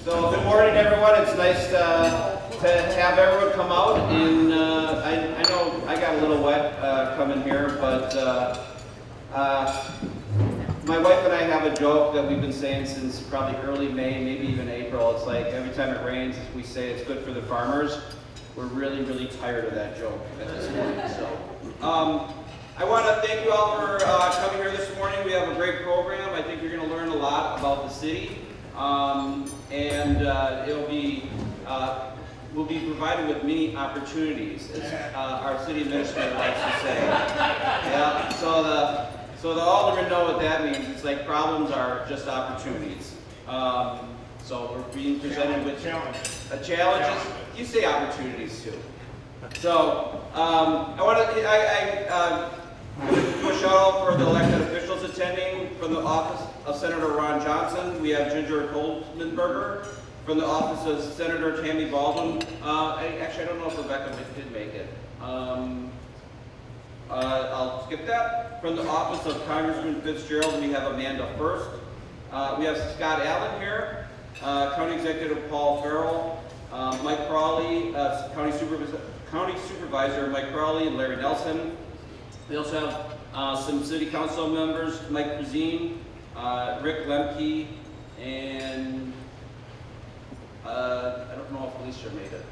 So good morning, everyone. It's nice to have everyone come out. And I know I got a little wet coming here, but my wife and I have a joke that we've been saying since probably early May, maybe even April. It's like every time it rains, we say it's good for the farmers. We're really, really tired of that joke at this point. So I want to thank you all for coming here this morning. We have a great program. I think you're going to learn a lot about the city. We'll be provided with many opportunities, as our city administrator likes to say. Yeah. So the aldermen know what that means. It's like problems are just opportunities. So we're being presented with challenges. You say opportunities too. So I want to do a shout out for the elected officials attending. From the office of Senator Ron Johnson, we have Ginger Goldmanberger. From the office of Senator Tammy Baldwin, actually I don't know if Rebecca did make it. I'll skip that. From the office of Congressman Fitzgerald, we have Amanda First. We have Scott Allen here, County Executive Paul Farrell, Mike Crawley, County Supervisor Mike Crawley and Larry Nelson. We also have some City Council members, Mike Cuisine, Rick Lemke, and I don't know if Alicia made it.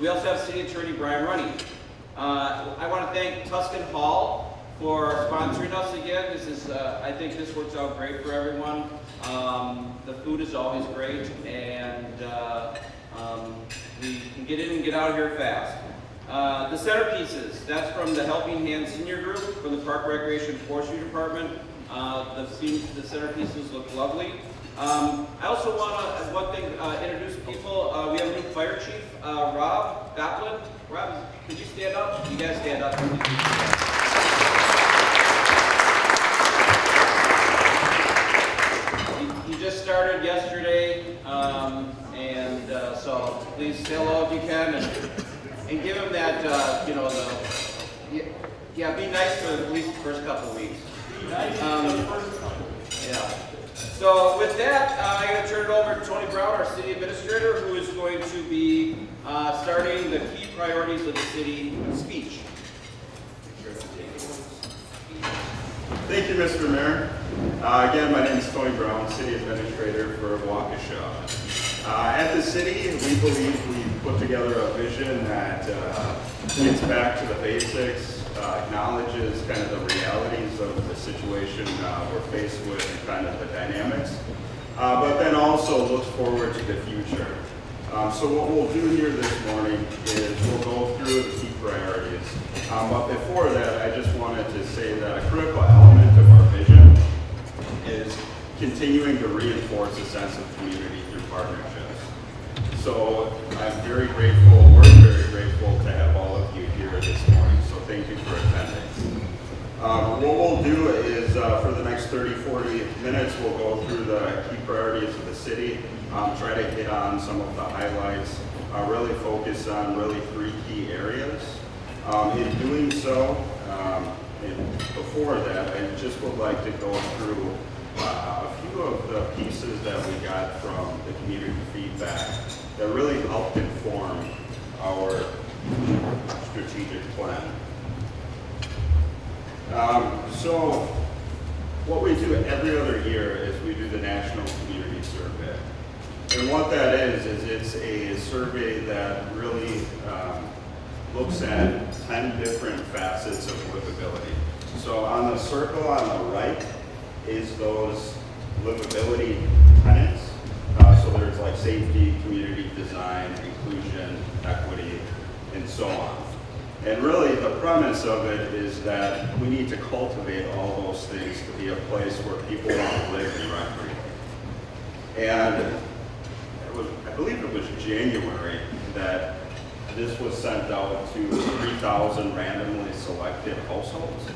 We also have City Attorney Brian Runny. I want to thank Tuscan Hall for sponsoring us again. This is, I think this works out great for everyone. The food is always great, and we can get in and get out of here fast. The centerpieces, that's from the Helping Hand Senior Group, from the Park Recreation Forestry Department. The centerpieces look lovely. I also want to, introduce people. We have a new fire chief, Rob Goplin. Rob, could you stand up? You guys stand up. He just started yesterday, so please say hello if you can, and give him that, be nice for at least the first couple of weeks. Yeah. So with that, I'm going to turn it over to Tony Brown, our city administrator, who is going to be starting the key priorities of the city speech. Thank you, Mr. Mayor. Again, my name is Tony Brown, city administrator for Waukesha. At the city, we believe we've put together a vision that gets back to the basics, acknowledges kind of the realities of the situation we're faced with and kind of the dynamics, but then also looks forward to the future. So what we'll do here this morning is we'll go through the key priorities. But before that, I just wanted to say that a critical element of our vision is continuing to reinforce a sense of community through partnerships. So I'm very grateful, we're very grateful to have all of you here this morning. So thank you for attending. What we'll do is for the next 30-40 minutes, we'll go through the key priorities of the city, try to hit on some of the highlights, really focus on really 3 key areas. In doing so, and before that, I just would like to go through a few of the pieces that we got from the community feedback that really helped inform our strategic plan. So what we do every other year is we do the National Community Survey. And what that is it's a survey that really looks at 10 different facets of livability. So on the circle on the right is those livability tenets. So there's like safety, community design, inclusion, equity, and so on. And really the premise of it is that we need to cultivate all those things to be a place where people want to live and recreate. And I believe it was January that this was sent out to 3,000 randomly selected households.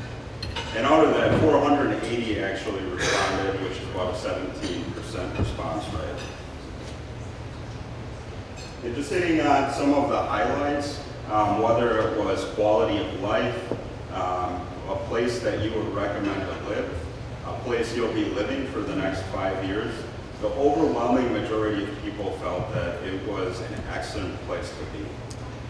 And out of that, 480 actually responded, which is about a 17% response rate. And just hitting on some of the highlights, whether it was quality of life, a place that you would recommend to live, a place you'll be living for the next 5 years, the overwhelming majority of people felt that it was an excellent place to be.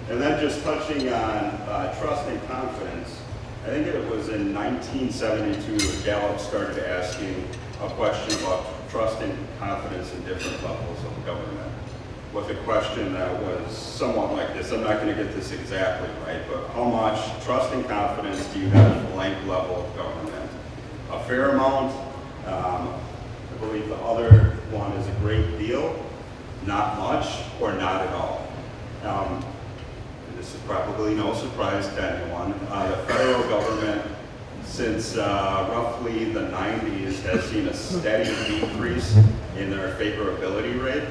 And then just touching on trust and confidence, I think it was in 1972 Gallup started asking a question about trust and confidence in different levels of government, with a question that was somewhat like this. I'm not going to get this exactly right, but how much trust and confidence do you have in blank level of government? A fair amount. I believe the other one is a great deal, not much, or not at all. This is probably no surprise to anyone. The federal government, since roughly the 90s, has seen a steady decrease in their favorability rate,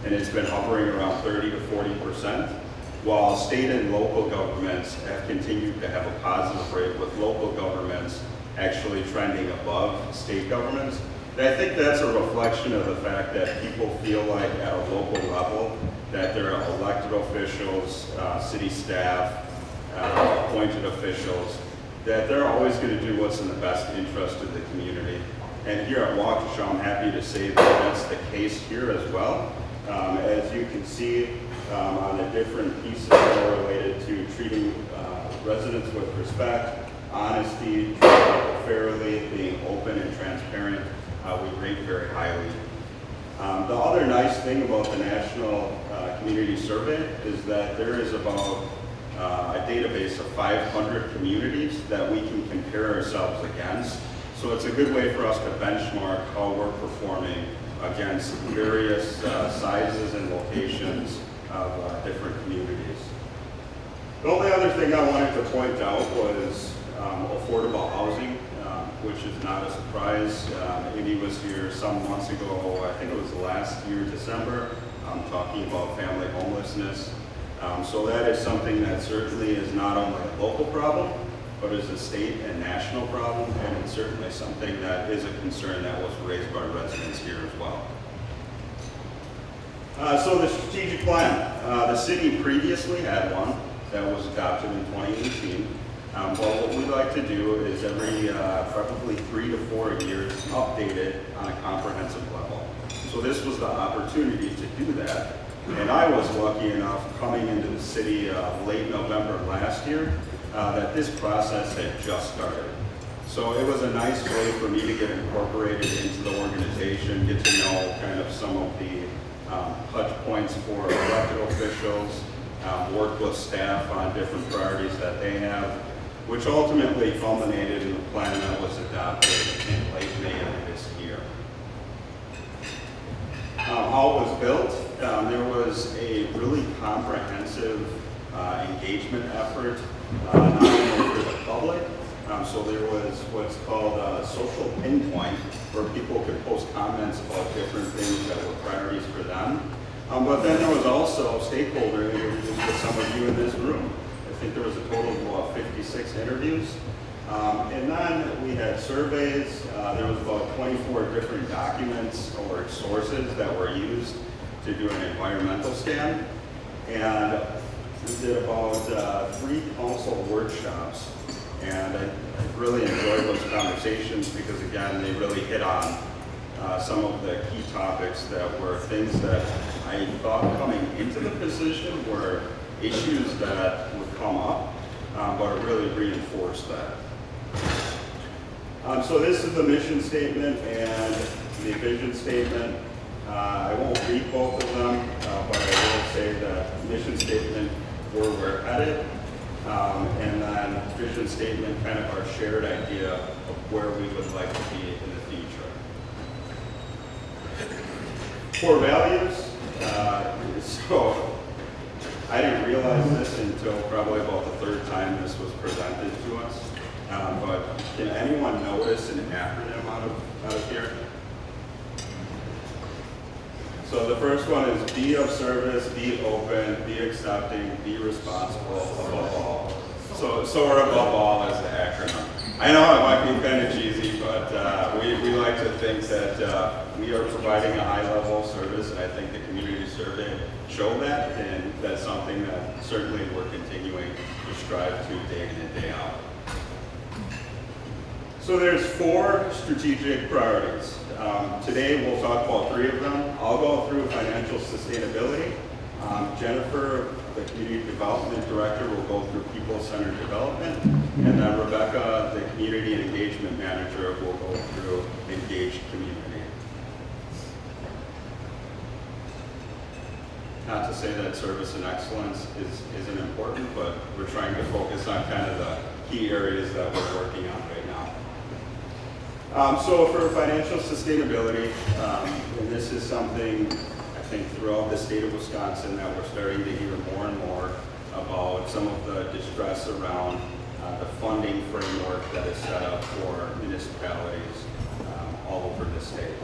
and it's been hovering around 30 to 40%, while state and local governments have continued to have a positive rate, with local governments actually trending above state governments. And I think that's a reflection of the fact that people feel like at a local level that there are elected officials, city staff, appointed officials, that they're always going to do what's in the best interest of the community. And here at Waukesha, I'm happy to say that that's the case here as well. As you can see on the different pieces that are related to treating residents with respect, honesty, treating people fairly, being open and transparent, we rate very highly. The other nice thing about the National Community Survey is that there is about a database of 500 communities that we can compare ourselves against. So it's a good way for us to benchmark how we're performing against various sizes and locations of different communities. The only other thing I wanted to point out was affordable housing, which is not a surprise. Amy was here some months ago, I think it was last year, December, talking about family homelessness. So that is something that certainly is not only a local problem, but is a state and national problem, and it's certainly something that is a concern that was raised by residents here as well. So the strategic plan. The city previously had one that was adopted in 2018. But what we like to do is every probably 3 to 4 years update it on a comprehensive level. So this was the opportunity to do that. And I was lucky enough coming into the city late November last year that this process had just started. So it was a nice way for me to get incorporated into the organization, get to know kind of some of the touch points for elected officials, work with staff on different priorities that they have, which ultimately culminated in the plan that was adopted in late May of this year. How it was built, there was a really comprehensive engagement effort, not only for the public. So there was what's called a social pinpoint, where people could post comments about different things that were priorities for them. But then there was also stakeholder interviews with some of you in this room. I think there was a total of 56 interviews. And then we had surveys. There was about 24 different documents or sources that were used to do an environmental scan. And we did about 3 council workshops. And I really enjoyed those conversations because, again, they really hit on some of the key topics that were things that I thought coming into the position were issues that would come up, but it really reinforced that. So this is the mission statement and the vision statement. I won't read both of them, but I will say that mission statement, where we're headed, and then vision statement, kind of our shared idea of where we would like to be in the future. Core values. So I didn't realize this until probably about the 3rd time this was presented to us. But can anyone notice an acronym out of here? So the first one is be of service, be open, be accepting, be responsible, above all. So we're above all as the acronym. I know it might be kind of cheesy, but we like to think that we are providing a high level of service, and I think the community survey showed that, and that's something that certainly we're continuing to strive to day in and day out. So there's 4 strategic priorities. Today we'll talk about 3 of them. I'll go through financial sustainability. Jennifer, the Community Development Director, will go through people-centered development. And then Rebecca, the Community and Engagement Manager, will go through engaged community. Not to say that service and excellence isn't important, but we're trying to focus on kind of the key areas that we're working on right now. So for financial sustainability, and this is something I think throughout the state of Wisconsin that we're starting to hear more and more about some of the distress around the funding framework that is set up for municipalities all over the state.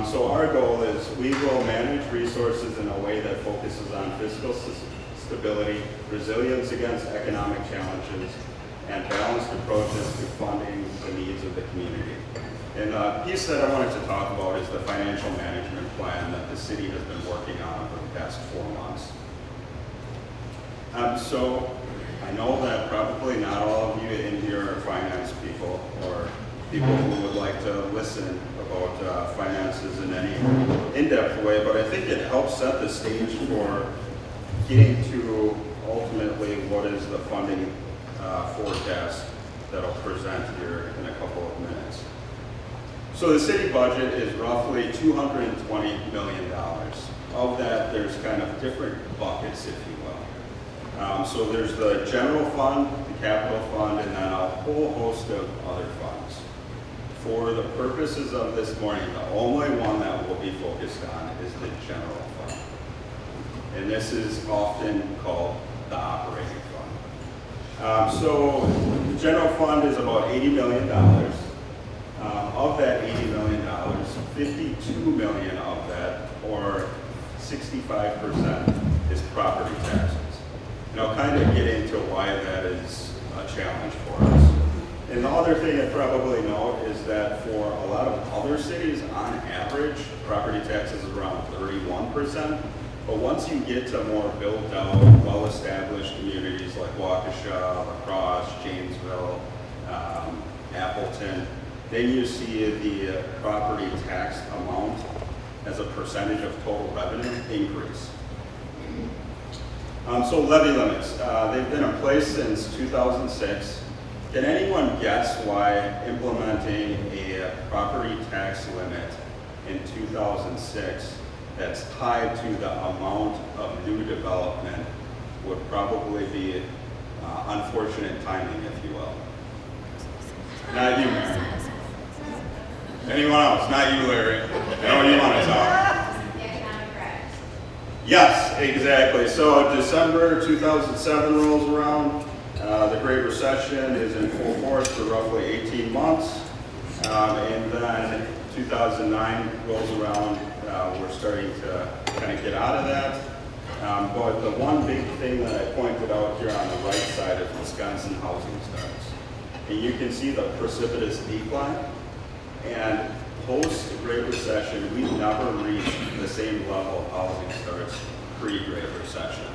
So our goal is we will manage resources in a way that focuses on fiscal stability, resilience against economic challenges, and balanced approaches to funding the needs of the community. And the piece that I wanted to talk about is the financial management plan that the city has been working on for the past 4 months. So I know that probably not all of you in here are finance people or people who would like to listen about finances in any in-depth way, but I think it helps set the stage for getting to ultimately what is the funding forecast that I'll present here in a couple of minutes. So the city budget is roughly $220 million. Of that, there's kind of different buckets, if you will. So there's the general fund, the capital fund, and then a whole host of other funds. For the purposes of this morning, the only one that we'll be focused on is the general fund. And this is often called the operating fund. So the general fund is about $80 million. Of that $80 million, $52 million of that, or 65%, is property taxes. And I'll kind of get into why that is a challenge for us. And the other thing I probably note is that for a lot of other cities, on average, property taxes is around 31%. But once you get to more built-out, well-established communities like Waukesha, La Crosse, Janesville, Appleton, then you see the property tax amount as a percentage of total revenue increase. So levy limits, they've been in place since 2006. Can anyone guess why implementing a property tax limit in 2006 that's tied to the amount of new development would probably be unfortunate timing, if you will? Not you, Mary. Anyone else? Not you, Larry. I know you want to talk. The economic crash. Yes, exactly. So December 2007 rolls around. The Great Recession is in full force for roughly 18 months. And then 2009 rolls around. We're starting to kind of get out of that. But the one big thing that I pointed out here on the right side is Wisconsin housing starts. And you can see the precipitous decline. And post-Great Recession, we've never reached the same level of housing starts pre-Great Recession.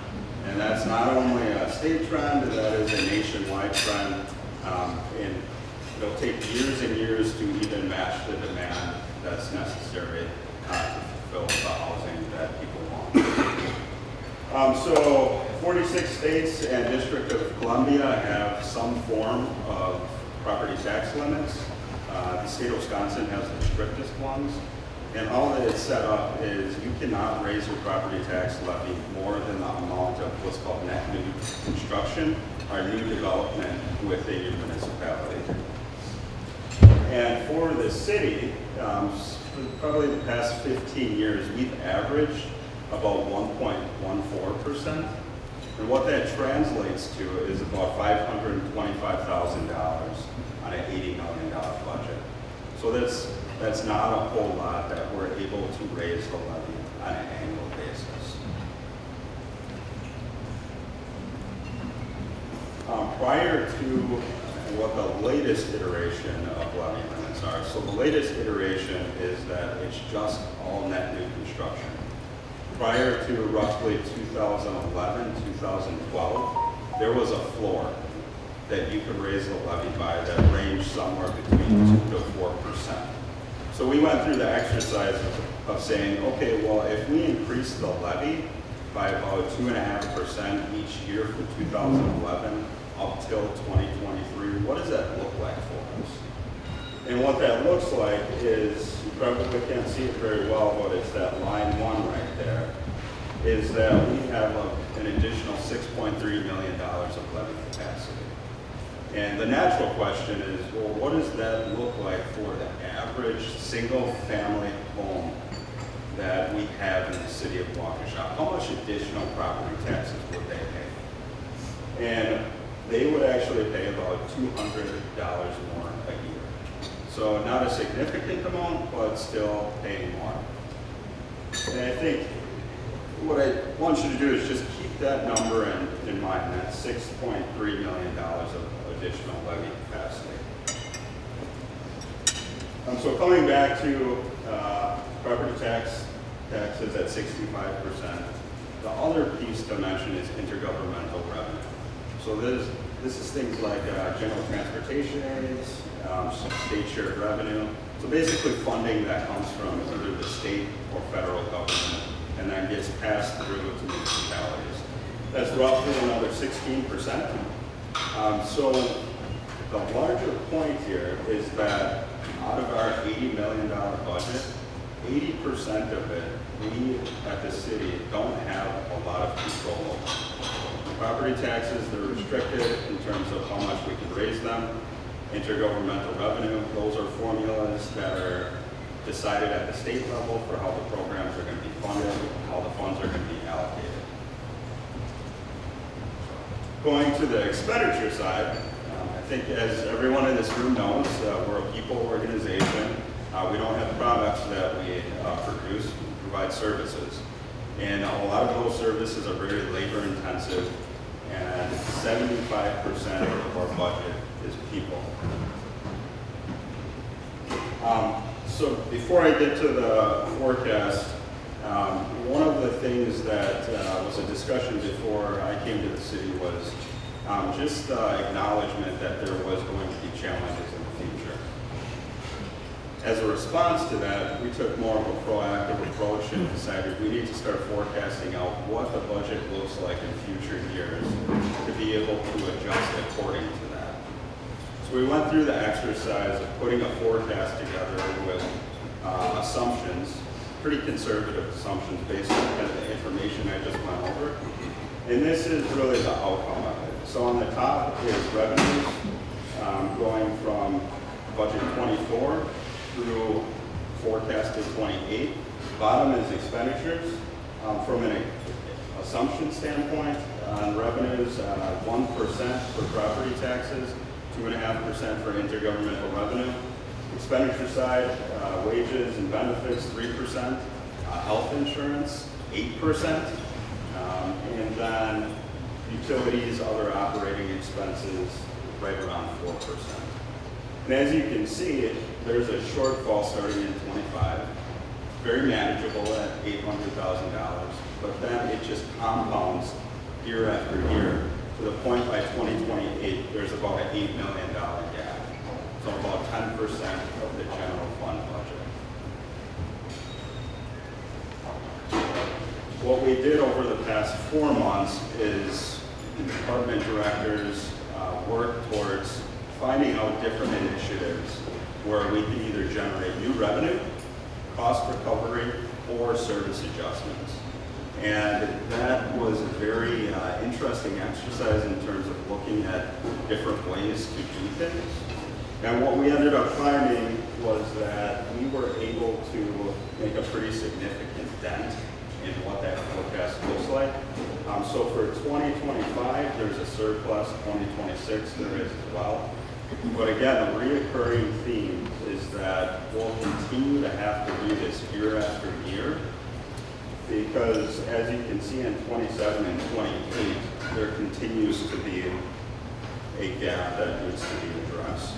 And that's not only a state trend, that is a nationwide trend. And it'll take years and years to even match the demand that's necessary to fulfill the housing that people want. So 46 states and District of Columbia have some form of property tax limits. The state of Wisconsin has the strictest ones. And all that it's set up is you cannot raise your property tax levy more than the amount of what's called net new construction or new development within your municipality. And for the city, probably the past 15 years, we've averaged about 1.14%. And what that translates to is about $525,000 on an $80 million budget. So that's not a whole lot that we're able to raise the levy on an annual basis. Prior to what the latest iteration of levy limits are, so the latest iteration is that it's just all net new construction. Prior to roughly 2011, 2012, there was a floor that you could raise the levy by that ranged somewhere between 2 to 4%. So we went through the exercise of saying, okay, well, if we increase the levy by about 2.5% each year from 2011 up till 2023, what does that look like for us? And what that looks like is, you probably can't see it very well, but it's that line 1 right there, is that we have an additional $6.3 million of levy capacity. And the natural question is, well, what does that look like for the average single-family home that we have in the city of Waukesha? How much additional property taxes would they pay? And they would actually pay about $200 more a year. So not a significant amount, but still paying more. And I think what I want you to do is just keep that number in mind, that $6.3 million of additional levy capacity. So coming back to property taxes at 65%, the other piece to mention is intergovernmental revenue. So this is things like general transportation aids, state shared revenue. So basically funding that comes from either the state or federal government and then gets passed through to municipalities. That's roughly another 16%. So the larger point here is that out of our $80 million budget, 80% of it, we at the city don't have a lot of control over. Property taxes, they're restricted in terms of how much we can raise them. Intergovernmental revenue, those are formulas that are decided at the state level for how the programs are going to be funded, how the funds are going to be allocated. Going to the expenditure side, I think as everyone in this room knows, we're a people organization. We don't have products that we produce, we provide services. And a lot of those services are very labor intensive, and 75% of our budget is people. So before I get to the forecast, one of the things that was a discussion before I came to the city was just acknowledgement that there was going to be challenges in the future. As a response to that, we took more of a proactive approach and decided we need to start forecasting out what the budget looks like in future years to be able to adjust according to that. So we went through the exercise of putting a forecast together with assumptions, pretty conservative assumptions based on kind of the information I just went over. And this is really the outcome of it. So on the top is revenues going from budget 24 through forecasted 28. Bottom is expenditures. From an assumption standpoint, on revenues, 1% for property taxes, 2.5% for intergovernmental revenue. Expenditure side, wages and benefits, 3%. Health insurance, 8%. And then utilities, other operating expenses, right around 4%. And as you can see, there's a shortfall starting in 25, very manageable at $800,000, but then it just compounds year after year to the point by 2028, there's about an $8 million gap. So about 10% of the general fund budget. What we did over the past 4 months is the department directors work towards finding out different initiatives where we can either generate new revenue, cost recovery, or service adjustments. And that was a very interesting exercise in terms of looking at different ways to do things. And what we ended up finding was that we were able to make a pretty significant dent in what that forecast looks like. So for 2025, there's a surplus. 2026, there is as well. But again, the reoccurring theme is that we'll continue to have to do this year after year, because as you can see in 27 and 28, there continues to be a gap that needs to be addressed.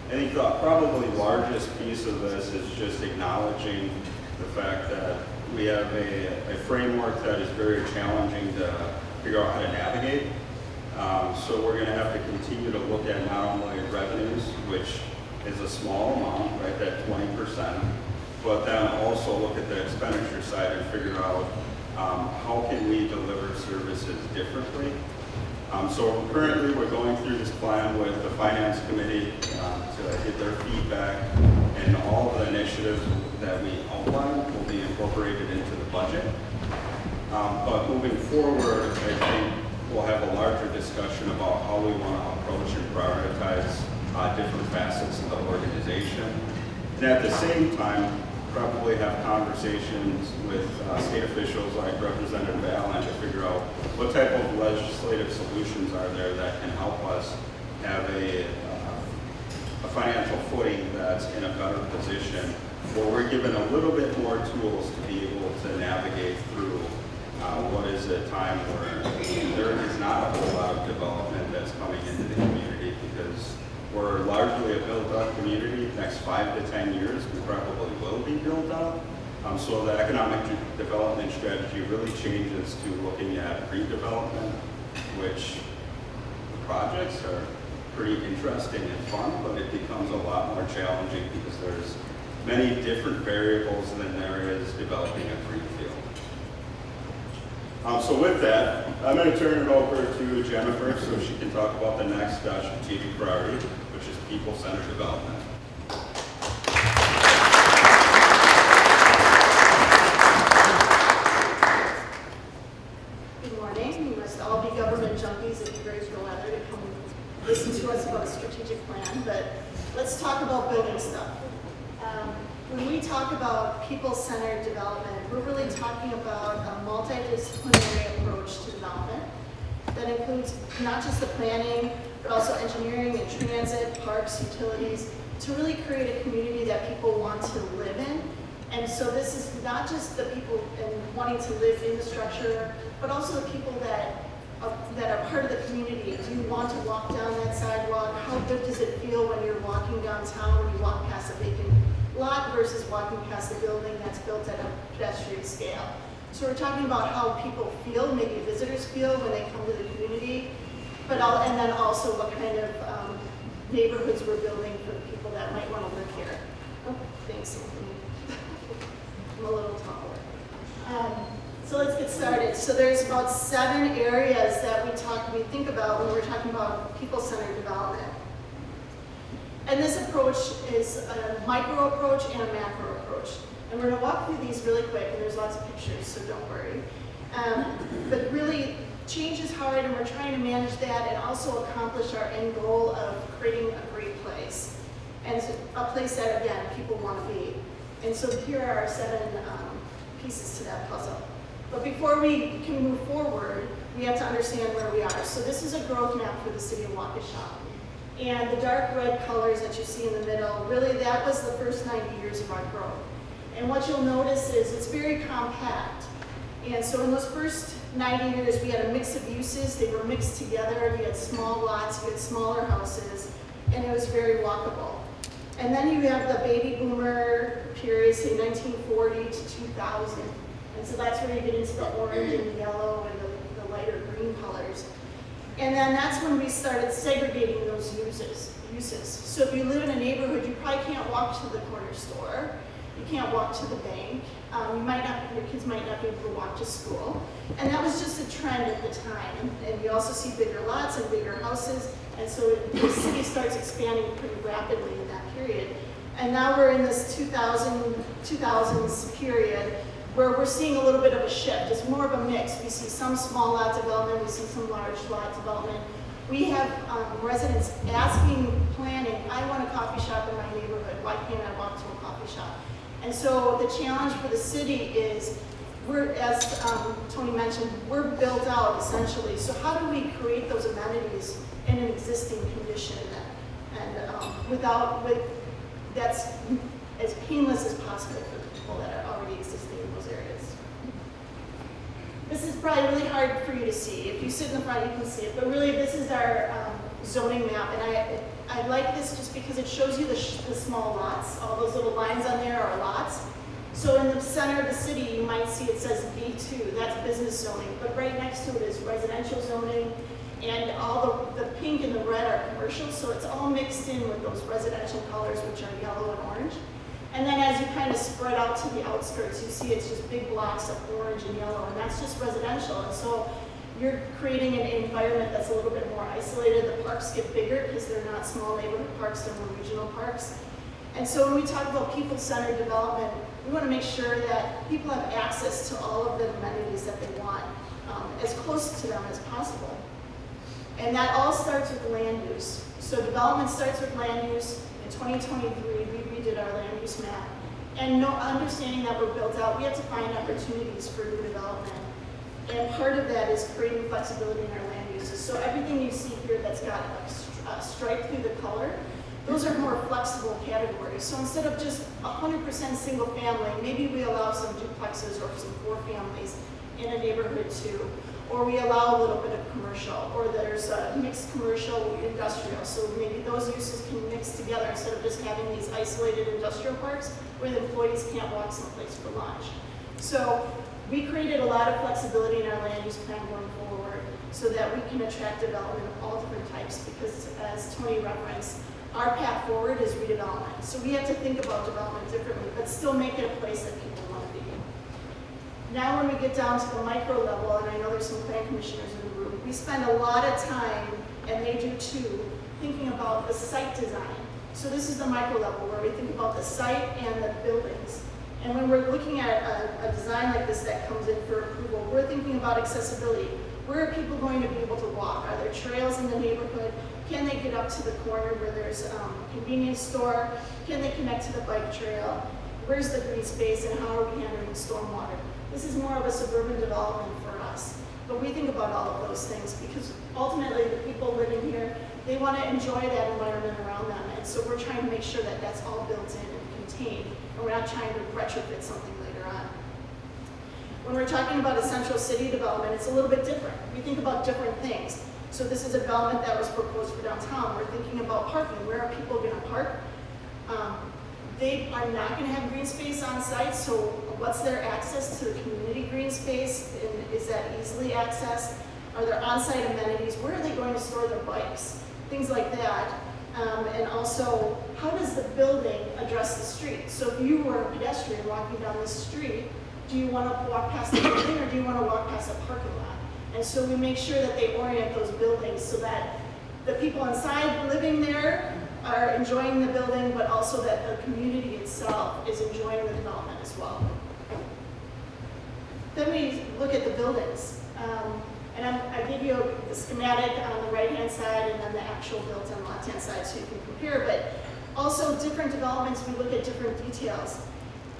I think the probably largest piece of this is just acknowledging the fact that we have a framework that is very challenging to figure out how to navigate. So we're going to have to continue to look at not only revenues, which is a small amount, right, that 20%, but then also look at the expenditure side and figure out how can we deliver services differently. So currently we're going through this plan with the Finance Committee to get their feedback, and all of the initiatives that we outline will be incorporated into the budget. But moving forward, I think we'll have a larger discussion about how we want to approach and prioritize different facets of the organization. And at the same time, probably have conversations with state officials like Representative Allen to figure out what type of legislative solutions are there that can help us have a financial footing that's in a better position, where we're given a little bit more tools to be able to navigate through what is a time where there is not a whole lot of development that's coming into the community, because we're largely a built-up community. Next 5 to 10 years, we probably will be built up. So the economic development strategy really changes to looking at redevelopment, which the projects are pretty interesting and fun, but it becomes a lot more challenging because there's many different variables than there is developing a greenfield. So with that, I'm going to turn it over to Jennifer so she can talk about the next strategic priority, which is people-centered development. Good morning. You must all be government junkies if you raise your leather to come listen to us about a strategic plan, but let's talk about building stuff. When we talk about people-centered development, we're really talking about a multidisciplinary approach to development that includes not just the planning, but also engineering and transit, parks, utilities, to really create a community that people want to live in. And so this is not just the people wanting to live in the structure, but also the people that are part of the community. Do you want to walk down that sidewalk? How good does it feel when you're walking downtown, when you walk past a vacant lot versus walking past a building that's built at a pedestrian scale? So we're talking about how people feel, maybe visitors feel when they come to the community, and then also what kind of neighborhoods we're building for the people that might want to live here. Oh, thanks. I'm a little taller. So let's get started. So there's about 7 areas that we think about when we're talking about people-centered development. And this approach is a micro approach and a macro approach. And we're going to walk through these really quick, and there's lots of pictures, so don't worry. But really, change is hard, and we're trying to manage that and also accomplish our end goal of creating a great place. And a place that, again, people want to be. And so here are our 7 pieces to that puzzle. But before we can move forward, we have to understand where we are. So this is a growth map for the city of Waukesha. And the dark red colors that you see in the middle, really that was the first 90 years of our growth. And what you'll notice is it's very compact. And so in those first 90 years, we had a mix of uses. They were mixed together. You had small lots, you had smaller houses, and it was very walkable. And then you have the baby boomer period, say 1940 to 2000. And so that's where you get into the orange and the yellow and the lighter green colors. And then that's when we started segregating those uses. So if you live in a neighborhood, you probably can't walk to the corner store. You can't walk to the bank. Your kids might not be able to walk to school. And that was just a trend at the time. And you also see bigger lots and bigger houses. And so the city starts expanding pretty rapidly in that period. And now we're in this 2000s period where we're seeing a little bit of a shift. It's more of a mix. We see some small lot development, we see some large lot development. We have residents asking, planning, I want a coffee shop in my neighborhood, why can't I walk to a coffee shop? And so the challenge for the city is, as Tony mentioned, we're built out essentially. So how do we create those amenities in an existing condition that's as painless as possible for the people that are already existing in those areas? This is probably really hard for you to see. If you sit in the front, you can see it. But really, this is our zoning map. And I like this just because it shows you the small lots. All those little lines on there are lots. So in the center of the city, you might see it says B2. That's business zoning. But right next to it is residential zoning. And all the pink and the red are commercial, so it's all mixed in with those residential colors, which are yellow and orange. And then as you kind of spread out to the outskirts, you see it's just big blocks of orange and yellow, and that's just residential. And so you're creating an environment that's a little bit more isolated. The parks get bigger because they're not small neighborhood parks, they're more regional parks. And so when we talk about people-centered development, we want to make sure that people have access to all of the amenities that they want, as close to them as possible. And that all starts with land use. So development starts with land use. In 2023, we redid our land use map. And understanding that we're built out, we have to find opportunities for new development. And part of that is creating flexibility in our land uses. So everything you see here that's got a stripe through the color, those are more flexible categories. So instead of just 100% single family, maybe we allow some duplexes or some 4 families in a neighborhood too. Or we allow a little bit of commercial, or there's a mixed commercial industrial. So maybe those uses can mix together instead of just having these isolated industrial parks where the employees can't walk someplace for lunch. So we created a lot of flexibility in our land use plan going forward so that we can attract development of all different types, because as Tony referenced, our path forward is redevelopment. So we have to think about development differently, but still make it a place that people want to be. Now when we get down to the micro level, and I know there's some plan commissioners in the room, we spend a lot of time, and they do too, thinking about the site design. So this is the micro level where we think about the site and the buildings. And when we're looking at a design like this that comes in for approval, we're thinking about accessibility. Where are people going to be able to walk? Are there trails in the neighborhood? Can they get up to the corner where there's a convenience store? Can they connect to the bike trail? Where's the green space, and how are we handling stormwater? This is more of a suburban development for us. But we think about all of those things because ultimately the people living here, they want to enjoy that environment around them. And so we're trying to make sure that that's all built in and contained, and we're not trying to retrofit something later on. When we're talking about a central city development, it's a little bit different. We think about different things. So this is a development that was proposed for downtown. We're thinking about parking. Where are people going to park? They are not going to have green space on site, so what's their access to the community green space? And is that easily accessed? Are there on-site amenities? Where are they going to store their bikes? Things like that. And also, how does the building address the street? So if you were a pedestrian walking down the street, do you want to walk past the building, or do you want to walk past a parking lot? And so we make sure that they orient those buildings so that the people inside living there are enjoying the building, but also that the community itself is enjoying the development as well. Then we look at the buildings. And I give you the schematic on the right-hand side and then the actual built on the left-hand side so you can compare. But also different developments, we look at different details.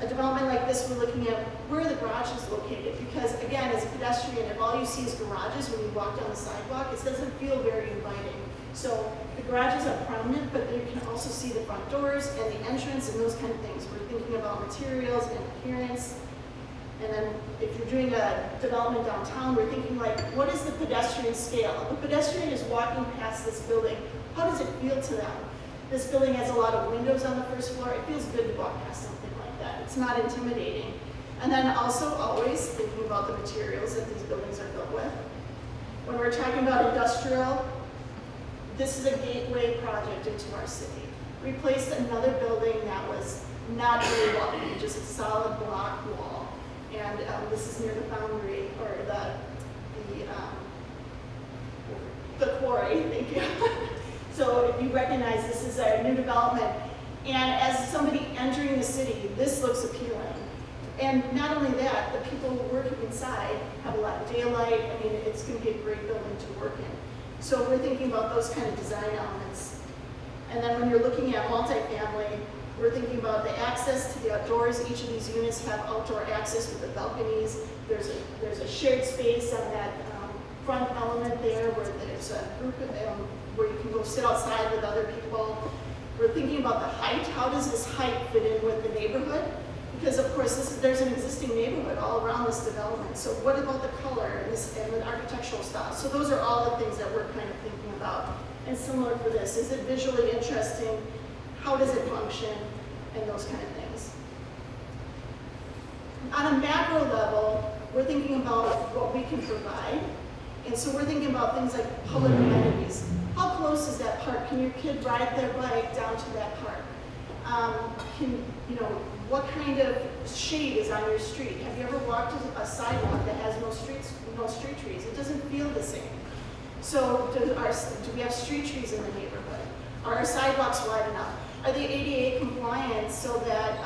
A development like this, we're looking at where are the garages located? Because again, as a pedestrian, if all you see is garages when you walk down the sidewalk, it doesn't feel very inviting. So the garages are prominent, but you can also see the front doors and the entrance and those kind of things. We're thinking about materials and appearance. And then if you're doing a development downtown, we're thinking like, what is the pedestrian scale? If a pedestrian is walking past this building, how does it feel to them? This building has a lot of windows on the first floor. It feels good to walk past something like that. It's not intimidating. And then also always thinking about the materials that these buildings are built with. When we're talking about industrial, this is a gateway project into our city. We replaced another building that was not very well, just a solid block wall. And this is near the foundry, or the quarry, thank you. So if you recognize, this is a new development. And as somebody entering the city, this looks appealing. And not only that, the people working inside have a lot of daylight. I mean, it's going to be a great building to work in. So we're thinking about those kind of design elements. And then when you're looking at multifamily, we're thinking about the access to the outdoors. Each of these units have outdoor access with the balconies. There's a shared space on that front element there where there's a group of where you can go sit outside with other people. We're thinking about the height. How does this height fit in with the neighborhood? Because of course there's an existing neighborhood all around this development. So what about the color and the architectural style? So those are all the things that we're kind of thinking about. And similar for this, is it visually interesting? How does it function? And those kind of things. On a macro level, we're thinking about what we can provide. And so we're thinking about things like public amenities. How close is that park? Can your kid ride their bike down to that park? What kind of shade is on your street? Have you ever walked a sidewalk that has no street trees? It doesn't feel the same. So do we have street trees in the neighborhood? Are our sidewalks wide enough? Are they ADA compliant so that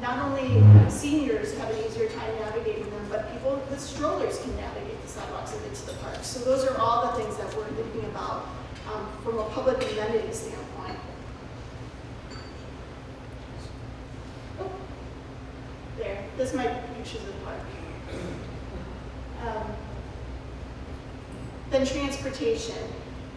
not only seniors have an easier time navigating them, but people with strollers can navigate the sidewalks and get to the park? So those are all the things that we're thinking about from a public amenity standpoint. Oh, there, this is my pictures of the park. Then transportation.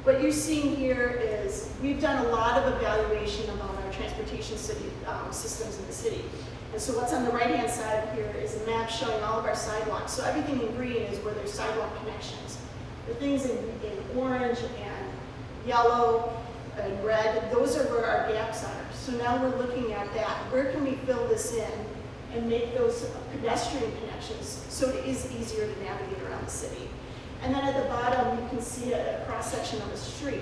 What you're seeing here is we've done a lot of evaluation about our transportation systems in the city. And so what's on the right-hand side here is a map showing all of our sidewalks. So everything in green is where there's sidewalk connections. The things in orange and yellow and red, those are where our gaps are. So now we're looking at that. Where can we fill this in and make those pedestrian connections so it is easier to navigate around the city? And then at the bottom, you can see a cross-section of a street.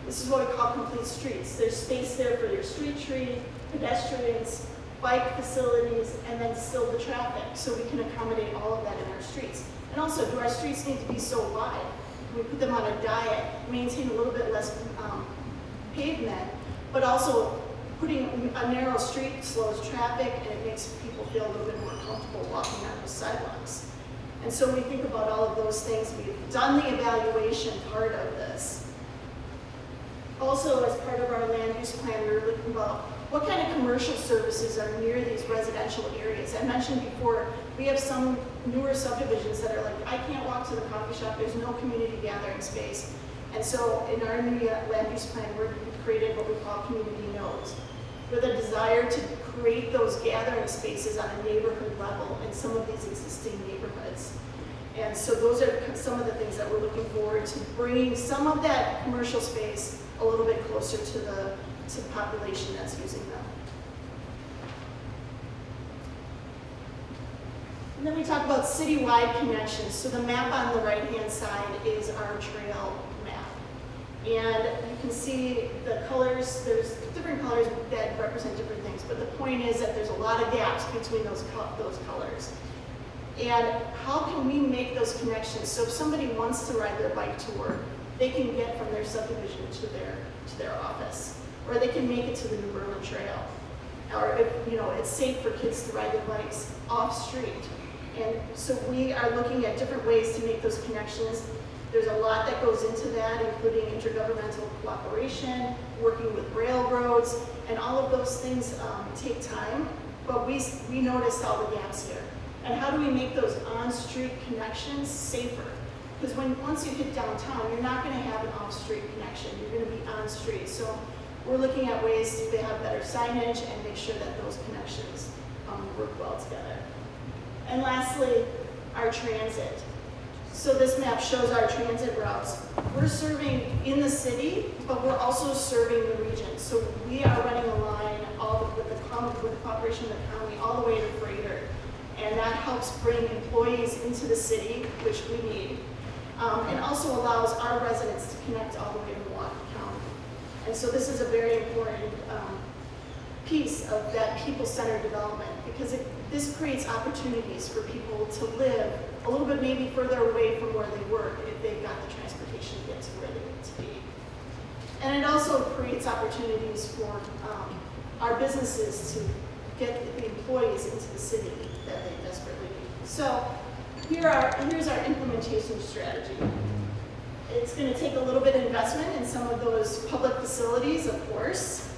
This is what we call complete streets. There's space there for your street tree, pedestrians, bike facilities, and then still the traffic. So we can accommodate all of that in our streets. And also, do our streets need to be so wide? Can we put them on a diet, maintain a little bit less pavement, but also putting a narrow street slows traffic and it makes people feel a little bit more comfortable walking on those sidewalks. And so we think about all of those things. We've done the evaluation part of this. Also, as part of our land use plan, we were looking about what kind of commercial services are near these residential areas. I mentioned before, we have some newer subdivisions that are like, I can't walk to the coffee shop, there's no community gathering space. And so in our new land use plan, we've created what we call community nodes, with a desire to create those gathering spaces on a neighborhood level in some of these existing neighborhoods. And so those are some of the things that we're looking forward to, bringing some of that commercial space a little bit closer to the population that's using them. And then we talk about citywide connections. So the map on the right-hand side is our trail map. And you can see the colors, there's different colors that represent different things, but the point is that there's a lot of gaps between those colors. And how can we make those connections so if somebody wants to ride their bike to work, they can get from their subdivision to their office, or they can make it to the New Berlin Trail, or if it's safe for kids to ride their bikes off street. And so we are looking at different ways to make those connections. There's a lot that goes into that, including intergovernmental cooperation, working with railroads, and all of those things take time, but we noticed all the gaps here. And how do we make those on-street connections safer? Because once you hit downtown, you're not going to have an off-street connection. You're going to be on-street. So we're looking at ways to have better signage and make sure that those connections work well together. And lastly, our transit. So this map shows our transit routes. We're serving in the city, but we're also serving the region. So we are running a line with the cooperation of the county all the way to Freighter. And that helps bring employees into the city, which we need. And also allows our residents to connect all the way to Milwaukee County. And so this is a very important piece of that people-centered development, because this creates opportunities for people to live a little bit maybe further away from where they work if they've got the transportation to get to where they need to be. And it also creates opportunities for our businesses to get the employees into the city that they desperately need. So here's our implementation strategy. It's going to take a little bit of investment in some of those public facilities, of course.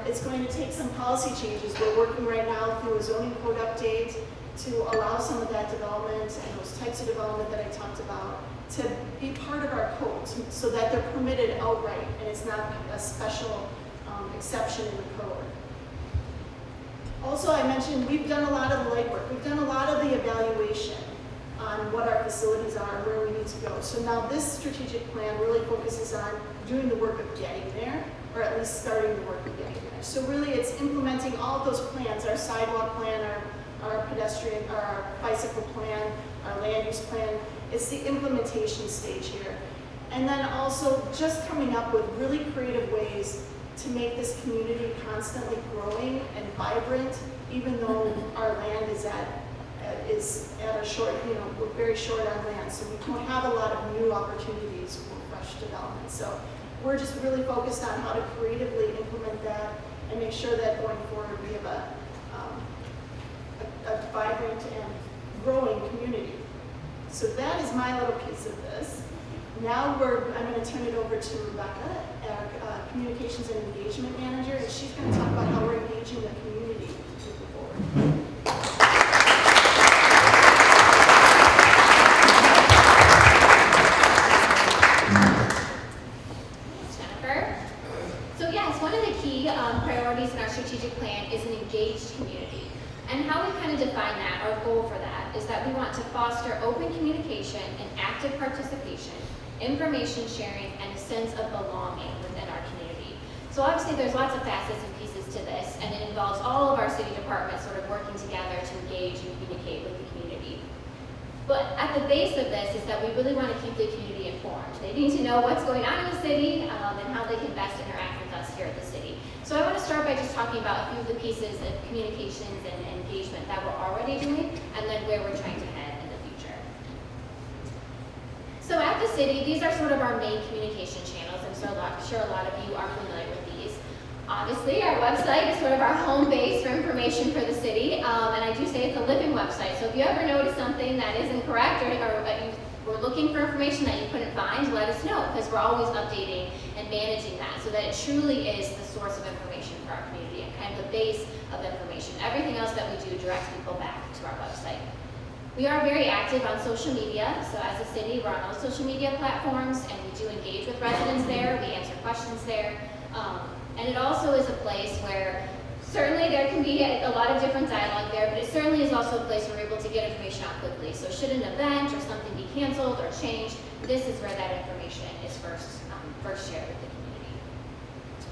It's going to take some policy changes. We're working right now through a zoning code update to allow some of that development and those types of development that I talked about to be part of our code so that they're permitted outright and it's not a special exception in the code. Also, I mentioned we've done a lot of the legwork. We've done a lot of the evaluation on what our facilities are and where we need to go. So now this strategic plan really focuses on doing the work of getting there, or at least starting the work of getting there. So really it's implementing all of those plans, our sidewalk plan, our pedestrian, our bicycle plan, our land use plan. It's the implementation stage here. And then also just coming up with really creative ways to make this community constantly growing and vibrant, even though our land is at a short, we're very short on land, so we don't have a lot of new opportunities for fresh development. So we're just really focused on how to creatively implement that and make sure that going forward we have a vibrant and growing community. So that is my little piece of this. Now I'm going to turn it over to Rebecca, our Communications and Engagement Manager, and she's going to talk about how we're engaging the community moving forward. So yes, one of the key priorities in our strategic plan is an engaged community. And how we kind of define that, our goal for that, is that we want to foster open communication and active participation, information sharing, and a sense of belonging within our community. So obviously there's lots of facets and pieces to this, and it involves all of our city departments sort of working together to engage and communicate with the community. But at the base of this is that we really want to keep the community informed. They need to know what's going on in the city and how they can best interact with us here at the city. So I want to start by just talking about a few of the pieces of communications and engagement that we're already doing, and then where we're trying to head in the future. So at the city, these are sort of our main communication channels. I'm sure a lot of you are familiar with these. Obviously, our website is sort of our home base for information for the city, and I do say it's a living website. So if you ever notice something that isn't correct or you were looking for information that you couldn't find, let us know, because we're always updating and managing that so that it truly is the source of information for our community and kind of the base of information. Everything else that we do directs people back to our website. We are very active on social media. So as a city, we're on all social media platforms, and we do engage with residents there. We answer questions there. And it also is a place where certainly there can be a lot of different dialogue there, but it certainly is also a place where we're able to get information out quickly. So should an event or something be canceled or changed, this is where that information is first shared with the community.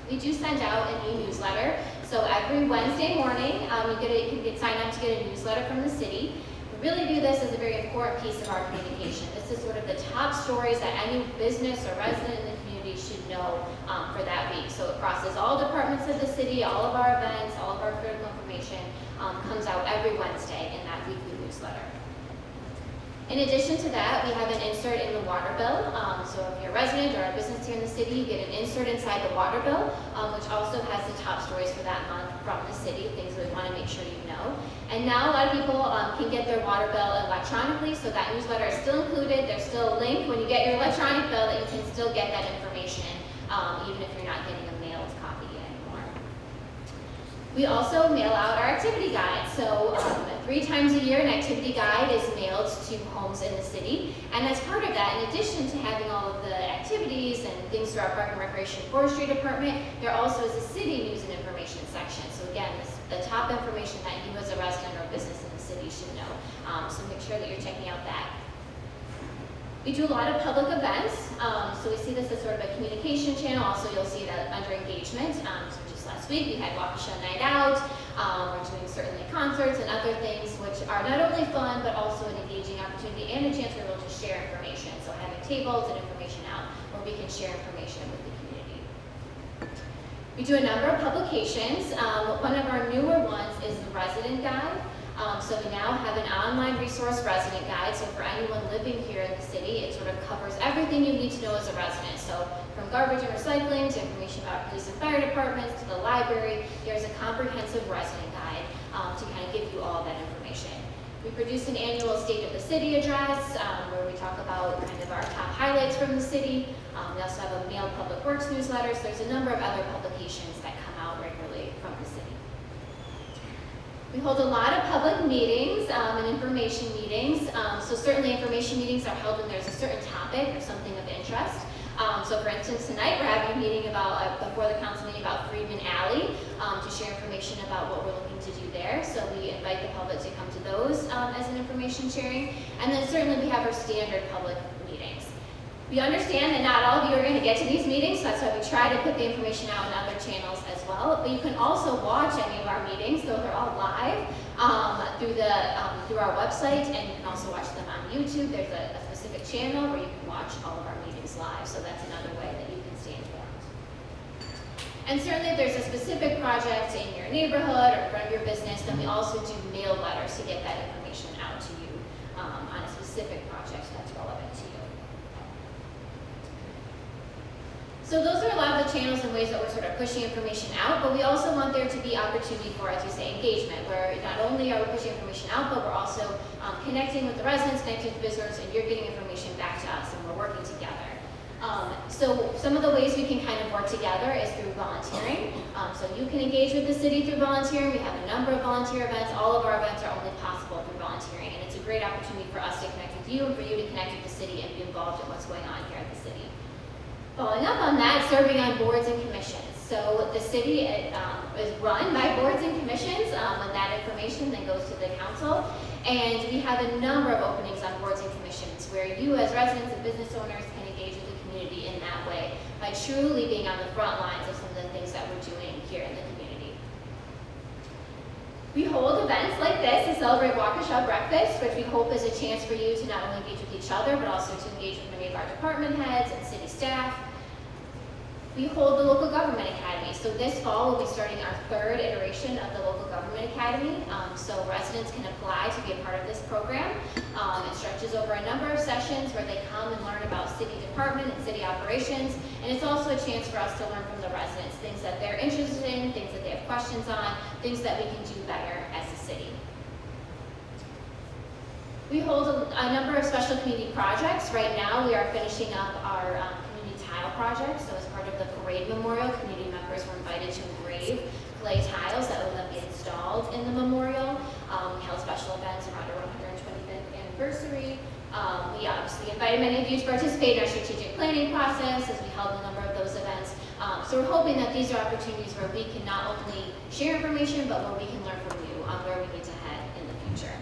We do send out an e-newsletter. So every Wednesday morning, you can sign up to get a newsletter from the city. We really view this as a very important piece of our communication. This is sort of the top stories that any business or resident in the community should know for that week. So it crosses all departments of the city, all of our events, all of our critical information comes out every Wednesday in that weekly newsletter. In addition to that, we have an insert in the water bill. So if you're a resident or a business here in the city, you get an insert inside the water bill, which also has the top stories for that month from the city, things we want to make sure you know. And now a lot of people can get their water bill electronically, so that newsletter is still included. There's still a link when you get your electronic bill that you can still get that information, even if you're not getting a mailed copy anymore. We also mail out our activity guide. So 3 times a year, an activity guide is mailed to homes in the city. And as part of that, in addition to having all of the activities and things through our Park and Recreation and Forestry Department, there also is a city news and information section. So again, the top information that you as a resident or business in the city should know. So make sure that you're checking out that. We do a lot of public events. So we see this as sort of a communication channel. Also, you'll see that under engagement. So just last week, we had Waukesha Night Out. We're doing certainly concerts and other things which are not only fun, but also an engaging opportunity and a chance for people to share information. So having tables and information out where we can share information with the community. We do a number of publications. One of our newer ones is the Resident Guide. So we now have an online resource resident guide. So for anyone living here in the city, it sort of covers everything you need to know as a resident. So from garbage and recycling to information about police and fire departments to the library, there's a comprehensive resident guide to kind of give you all that information. We produce an annual State of the City address where we talk about kind of our top highlights from the city. We also have a mailed public works newsletter. So there's a number of other publications that come out regularly from the city. We hold a lot of public meetings and information meetings. So certainly information meetings are held when there's a certain topic or something of interest. So for instance, tonight we're having a meeting about, before the council meeting about Freedman Alley to share information about what we're looking to do there. So we invite the public to come to those as an information sharing. And then certainly we have our standard public meetings. We understand that not all of you are going to get to these meetings, so that's why we try to put the information out in other channels as well. But you can also watch any of our meetings, though they're all live, through our website, and you can also watch them on YouTube, there's a specific channel where you can watch all of our meetings live, so that's another way that you can stay informed. And certainly if there's a specific project in your neighborhood or in front of your business, then we also do mail letters to get that information out to you on a specific project that's relevant to you. So those are a lot of the channels and ways that we're sort of pushing information out, but we also want there to be opportunity for, as we say, engagement, where not only are we pushing information out, but we're also connecting with the residents, connecting with visitors, and you're getting information back to us, and we're working together. So some of the ways we can kind of work together is through volunteering. So you can engage with the city through volunteering. We have a number of volunteer events. All of our events are only possible through volunteering, and it's a great opportunity for us to connect with you and for you to connect with the city and be involved in what's going on here at the city. Following up on that, serving on boards and commissions. So the city is run by boards and commissions, and that information then goes to the council. And we have a number of openings on boards and commissions where you as residents and business owners can engage with the community in that way by truly being on the front lines of some of the things that we're doing here in the community. We hold events like this to celebrate Waukesha Breakfast, which we hope is a chance for you to not only engage with each other, but also to engage with many of our department heads and city staff. We hold the Local Government Academy. So this fall, we'll be starting our third iteration of the Local Government Academy. So residents can apply to be a part of this program. It stretches over a number of sessions where they come and learn about city department and city operations. And it's also a chance for us to learn from the residents, things that they're interested in, things that they have questions on, things that we can do better as a city. We hold a number of special community projects. Right now, we are finishing up our community tile project. So as part of the parade memorial, community members were invited to engrave clay tiles that will then be installed in the memorial. We held special events around our 125th anniversary. We obviously invited many of you to participate in our strategic planning process as we held a number of those events. So we're hoping that these are opportunities where we can not only share information, but where we can learn from you on where we need to head in the future.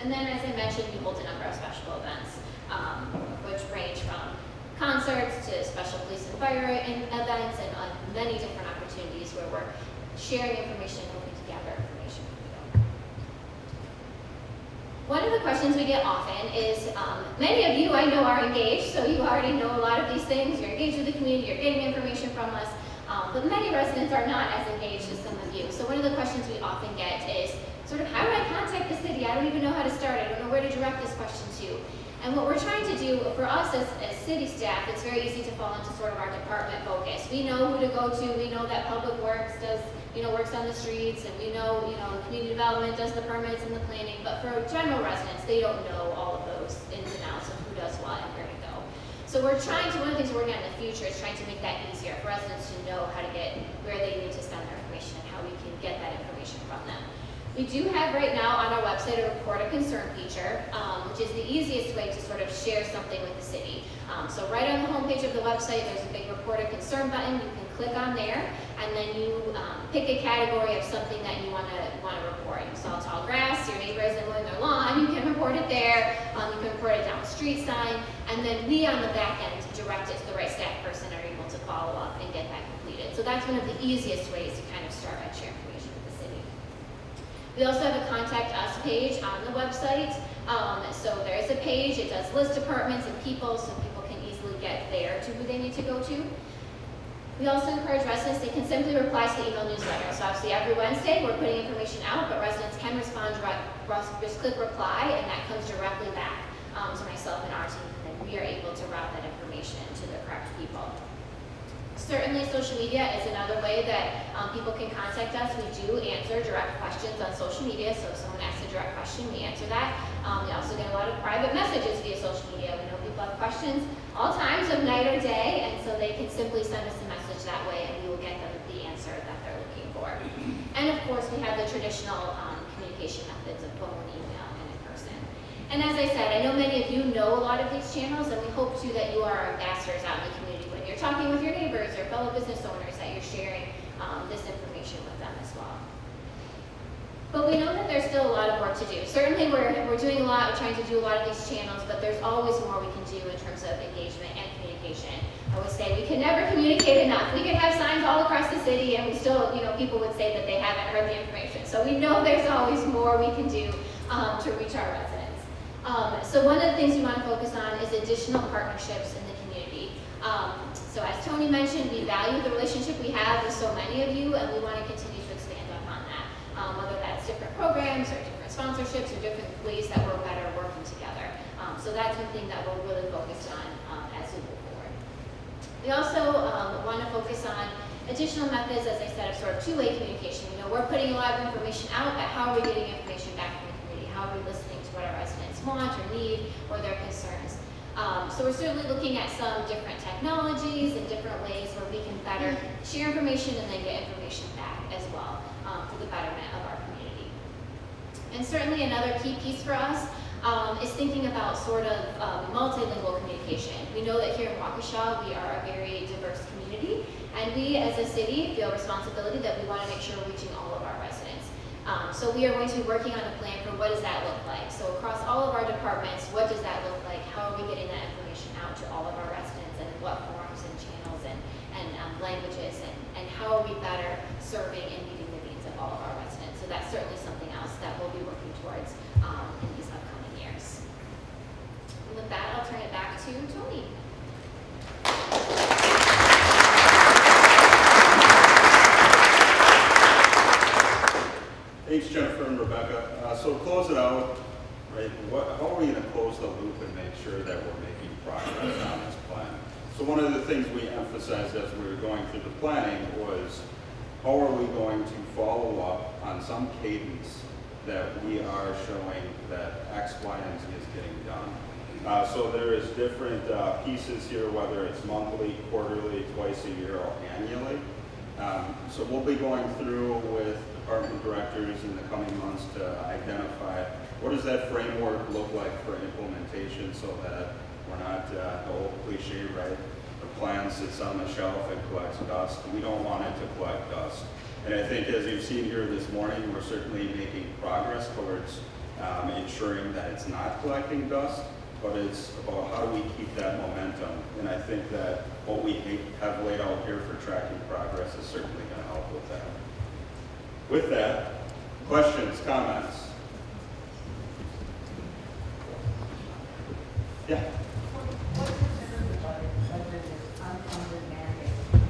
And then, as I mentioned, we hold a number of special events, which range from concerts to special police and fire events and many different opportunities where we're sharing information and hoping to gather information from you. One of the questions we get often is, many of you I know are engaged, so you already know a lot of these things. You're engaged with the community, you're getting information from us, but many residents are not as engaged as some of you. So one of the questions we often get is, sort of, how do I contact the city? I don't even know how to start. I don't know where to direct this question to. And what we're trying to do, for us as city staff, it's very easy to fall into sort of our department focus. We know who to go to. We know that Public Works does, works on the streets, and we know, community development does the permits and the planning. But for general residents, they don't know all of those ins and outs of who does what and where to go. So we're trying to, one of the things we're working on in the future is trying to make that easier for residents to know how to get where they need to send their information and how we can get that information from them. We do have right now on our website a report a concern feature, which is the easiest way to sort of share something with the city. So right on the homepage of the website, there's a big report a concern button. You can click on there, and then you pick a category of something that you want to report. You saw tall grass, your neighbor isn't mowing their lawn, you can report it there. You can report it down a street sign, and then we on the back end direct it to the right staff person are able to follow up and get that completed. So that's one of the easiest ways to kind of start and share information with the city. We also have a contact us page on the website. So there is a page, it does list departments and people, so people can easily get there to who they need to go to. We also encourage residents, they can simply reply to the email newsletter. So obviously every Wednesday we're putting information out, but residents can respond direct, just click reply, and that comes directly back to myself and our team, and then we are able to route that information to the correct people. Certainly social media is another way that people can contact us. We do answer direct questions on social media, so if someone asks a direct question, we answer that. We also get a lot of private messages via social media. We know people have questions all times of night or day, and so they can simply send us a message that way, and we will get them the answer that they're looking for. And of course, we have the traditional communication methods of phone, email, and in person. And as I said, I know many of you know a lot of these channels, and we hope too that you are our ambassadors out in the community. When you're talking with your neighbors or fellow business owners, that you're sharing this information with them as well. But we know that there's still a lot of work to do. Certainly we're doing a lot, we're trying to do a lot of these channels, but there's always more we can do in terms of engagement and communication. I would say we can never communicate enough. We could have signs all across the city and we still, people would say that they haven't heard the information. So we know there's always more we can do to reach our residents. So one of the things we want to focus on is additional partnerships in the community. So as Tony mentioned, we value the relationship we have with so many of you, and we want to continue to expand upon that, whether that's different programs or different sponsorships or different ways that we're better working together. So that's one thing that we're really focused on as we move forward. We also want to focus on additional methods, as I said, of sort of two-way communication. You know, we're putting a lot of information out, but how are we getting information back from the community? How are we listening to what our residents want or need or their concerns? So we're certainly looking at some different technologies and different ways where we can better share information and then get information back as well for the betterment of our community. And certainly another key piece for us is thinking about sort of multilingual communication. We know that here in Waukesha, we are a very diverse community, and we as a city feel responsibility that we want to make sure we're reaching all of our residents. So we are going to be working on a plan for what does that look like. So across all of our departments, what does that look like? How are we getting that information out to all of our residents, and what forms and channels and languages, and how are we better serving and meeting the needs of all of our residents? So that's certainly something else that we'll be working towards in these upcoming years. And with that, I'll turn it back to Tony. Thanks, Jennifer and Rebecca. So to close it out, right, how are we going to close the loop and make sure that we're making progress on this plan? So one of the things we emphasized as we were going through the planning was, how are we going to follow up on some cadence that we are showing that X, Y, and Z is getting done? So there is different pieces here, whether it's monthly, quarterly, twice a year, or annually. So we'll be going through with department directors in the coming months to identify what does that framework look like for implementation, so that we're not the old cliche, right? The plan sits on the shelf and collects dust. We don't want it to collect dust. And I think as you've seen here this morning, we're certainly making progress towards ensuring that it's not collecting dust, but it's about how do we keep that momentum. And I think that what we have laid out here for tracking progress is certainly going to help with that. With that, questions, comments? Yeah. What percent of the budget is unfunded mandates in the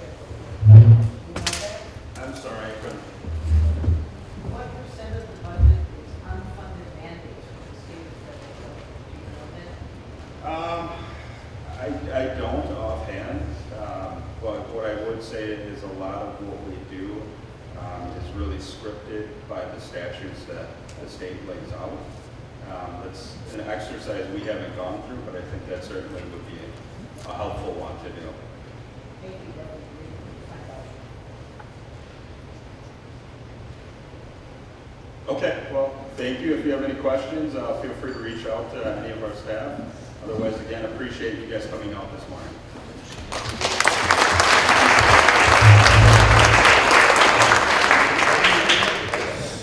city? You know that? I'm sorry, I couldn't. What percent of the budget is unfunded mandates from the state or federal government? Do you know that? I don't offhand, but what I would say is a lot of what we do is really scripted by the statutes that the state lays out. That's an exercise we haven't gone through, but I think that certainly would be a helpful one to do. Maybe that would be find out. Okay, well, thank you. If you have any questions, feel free to reach out to any of our staff. Otherwise, again, appreciate you guys coming out this morning.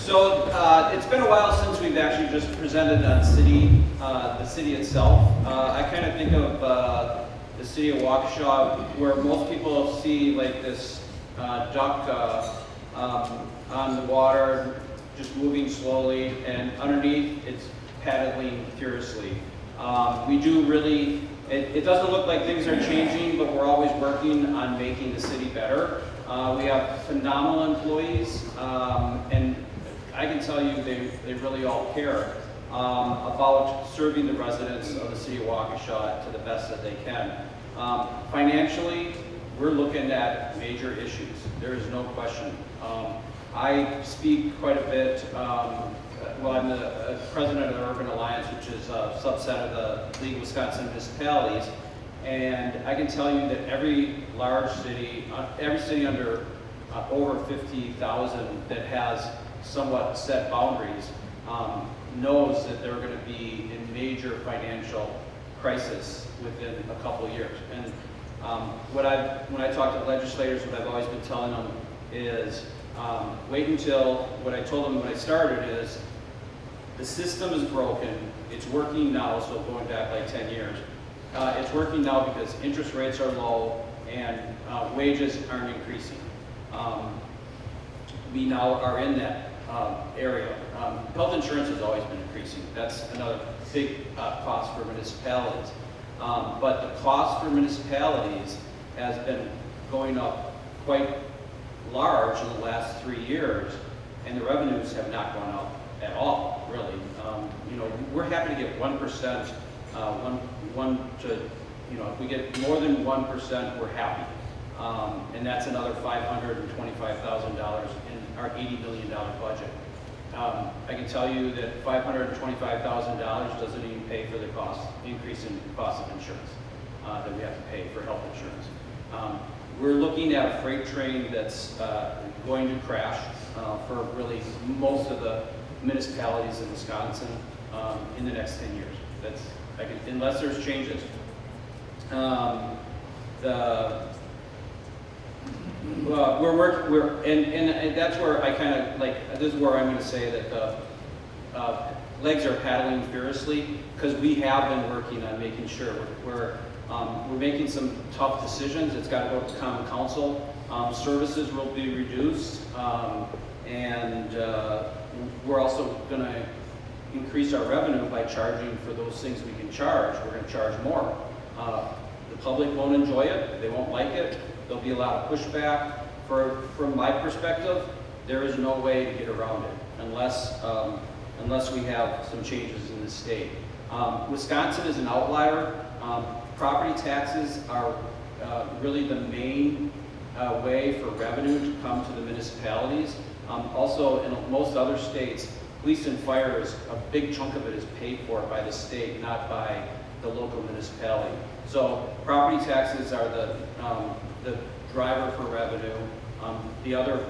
So it's been a while since we've actually just presented on the city itself. I kind of think of the city of Waukesha, where most people see like this duck on the water, just moving slowly, and underneath it's paddling furiously. We do really, it doesn't look like things are changing, but we're always working on making the city better. We have phenomenal employees, and I can tell you they really all care about serving the residents of the city of Waukesha to the best that they can. Financially, we're looking at major issues. There is no question. I speak quite a bit. Well, I'm the president of the Urban Alliance, which is a subset of the League of Wisconsin Municipalities. And I can tell you that every large city, every city under over 50,000 that has somewhat set boundaries knows that they're going to be in major financial crisis within a couple of years. And when I talk to legislators, what I've always been telling them is wait until, what I told them when I started is, the system is broken, it's working now, so going back like 10 years. It's working now because interest rates are low and wages aren't increasing. We now are in that area. Health insurance has always been increasing. That's another big cost for municipalities. But the cost for municipalities has been going up quite large in the last 3 years, and the revenues have not gone up at all, really. You know, we're happy to get 1%, if we get more than 1%, we're happy. And that's another $525,000 in our $80 million budget. I can tell you that $525,000 doesn't even pay for the increase in cost of insurance that we have to pay for health insurance. We're looking at a freight train that's going to crash for really most of the municipalities in Wisconsin in the next 10 years. Unless there's changes. And that's where I kind of this is where I'm going to say that the legs are paddling furiously, because we have been working on making sure we're making some tough decisions. It's got to go to common council. Services will be reduced, and we're also going to increase our revenue by charging for those things we can charge. We're going to charge more. The public won't enjoy it. They won't like it. There'll be a lot of pushback. From my perspective, there is no way to get around it unless we have some changes in the state. Wisconsin is an outlier. Property taxes are really the main way for revenue to come to the municipalities. Also, in most other states, police and fire a big chunk of it is paid for by the state, not by the local municipality. So property taxes are the driver for revenue. The other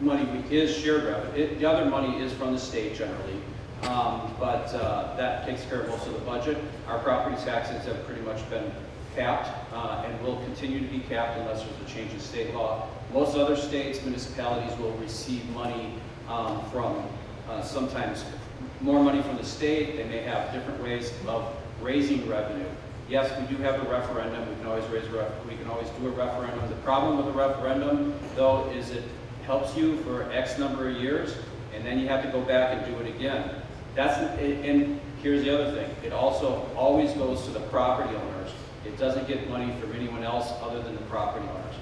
money is shared revenue. The other money is from the state generally, but that takes care of most of the budget. Our property taxes have pretty much been capped and will continue to be capped unless there's a change in state law. Most other states, municipalities will receive money from sometimes more money from the state. They may have different ways of raising revenue. Yes, we do have a referendum. We can always do a referendum. The problem with a referendum, though, is it helps you for X number of years, and then you have to go back and do it again. And here's the other thing. It also always goes to the property owners. It doesn't get money from anyone else other than the property owners.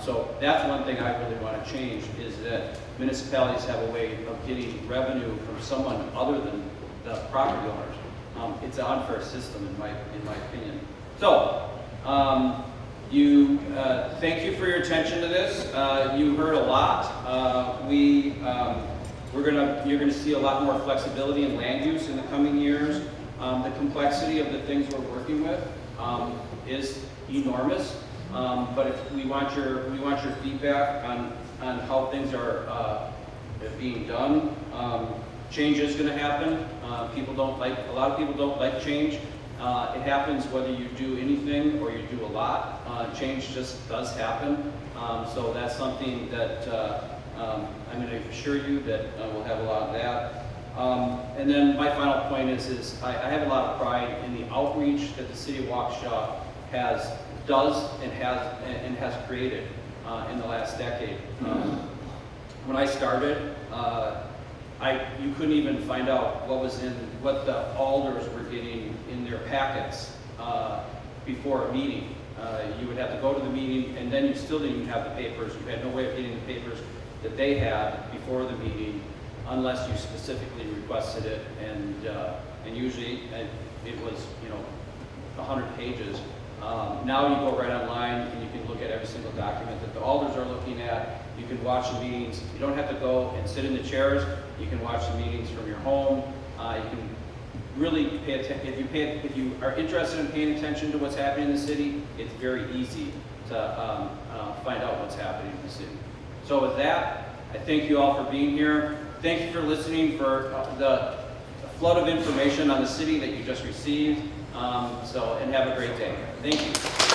So that's one thing I really want to change, is that municipalities have a way of getting revenue from someone other than the property owners. It's an unfair system in my opinion. So, thank you for your attention to this. You heard a lot. You're gonna see a lot more flexibility in land use in the coming years. The complexity of the things we're working with is enormous. But if we want your feedback on how things are being done. Change is going to happen. A lot of people don't like change. It happens whether you do anything or you do a lot. Change just does happen. So that's something that I'm going to assure you that we'll have a lot of that. And then my final point is I have a lot of pride in the outreach that the city of Waukesha does and has created in the last decade. When I started, you couldn't even find out what the alders were getting in their packets before a meeting. You would have to go to the meeting, and then you still didn't even have the papers. You had no way of getting the papers that they had before the meeting, unless you specifically requested it. And usually it was 100 pages. Now you go right online and you can look at every single document that the alders are looking at. You can watch the meetings. You don't have to go and sit in the chairs. You can watch the meetings from your home. You can really pay attention. If you are interested in paying attention to what's happening in the city, it's very easy to find out what's happening in the city. So with that, I thank you all for being here. Thank you for listening for the flood of information on the city that you just received. And have a great day. Thank you.